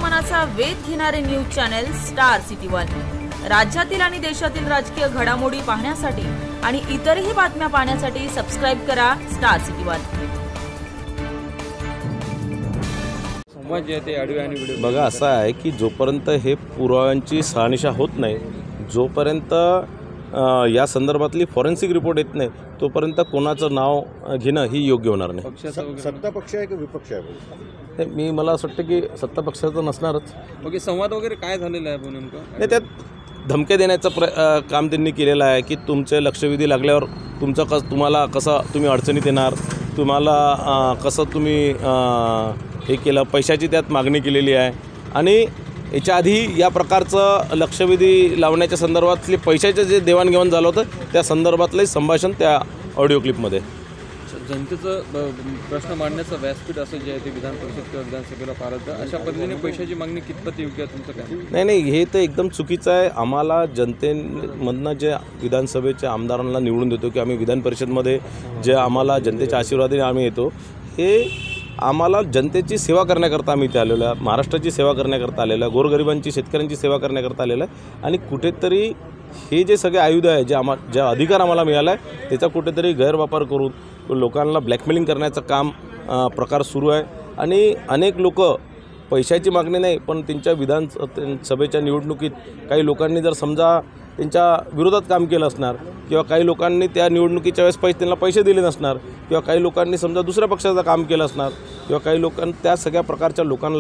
मनाचा वेध घेणारे news channel star city one. राज्यातील आणि देशातील राजकीय घडामोडी पाहण्यासाठी आणि इतरही बातम्या पाहण्यासाठी सबस्क्राइब करा स्टार सिटी वन। बघा, असं आहे की जोपर्यंत हे पुराव्यांची शहानिशा होत नाही, जोपर्यंत या संदर्भातली फॉरेन्सिक रिपोर्ट येत नाही, तोपर्यंत कोणाचं नाव घेणं ही योग्य होणार नाही। सत्ता पक्ष आहे की विपक्ष आहे? मला असं वाटतं की सत्ता पक्षाचं नसणारच। ओके, संवाद वगैरे काय झालेला आहे नेमकं? नाही, त्यात धमके देण्याचं काम त्यांनी केलेलं आहे की तुमचे लक्षवेधी लागल्यावर तुम्हाला कसं तुम्ही अडचणीत येणार, तुम्हाला कसं तुम्ही हे केलं, पैशाची त्यात मागणी केलेली आहे। आणि याच्या आधी या प्रकारचं लक्षवेधी लावण्याच्या संदर्भातले पैशाचं जे देवाणघेवाण झालं होतं त्या संदर्भातलं संभाषण त्या ऑडिओ क्लिपमध्ये। जनतेचं प्रश्न मांडण्याचं व्यासपीठ असं जे आहे ते विधान परिषद किंवा विधानसभेला पाळत अशा पद्धतीने पैशाची मागणी कितपत योग्य आहे तुमचं काय? नाही, हे तर एकदम चुकीचं आहे। आम्हाला जनतेमधनं जे विधानसभेच्या आमदारांना निवडून देतो की आम्ही विधान परिषदमध्ये जे आम्हाला जनतेच्या आशीर्वादाने आम्ही येतो, हे आम्हाला जनतेची सेवा करण्याकरता आम्ही इथे आलेलो आहे, महाराष्ट्राची सेवा करण्याकरता आलेलो आहे, गोरगरिबांची शेतकऱ्यांची सेवा करण्याकरता आलेलो आहे। आणि कुठेतरी हे जे सगळे आयुध आहे जे अधिकार आम्हाला मिळाला आहे त्याचा कुठेतरी गैरवापर करून लोकांना ब्लॅकमेलिंग करण्याचं काम प्रकार सुरू आहे। आणि अनेक लोक पैशाची मागणी नाही, पण त्यांच्या विधानसभेच्या निवडणुकीत काही लोकांनी जर समजा त्यांच्या विरोधात काम केलं असणार किंवा काही लोकांनी त्या निवडणुकीच्या वेळेस त्यांना पैसे दिले नसणार किंवा काही लोकांनी समजा दुसऱ्या पक्षाचं काम केलं असणार किंवा काही लोकांनी त्या सगळ्या प्रकारच्या लोकांना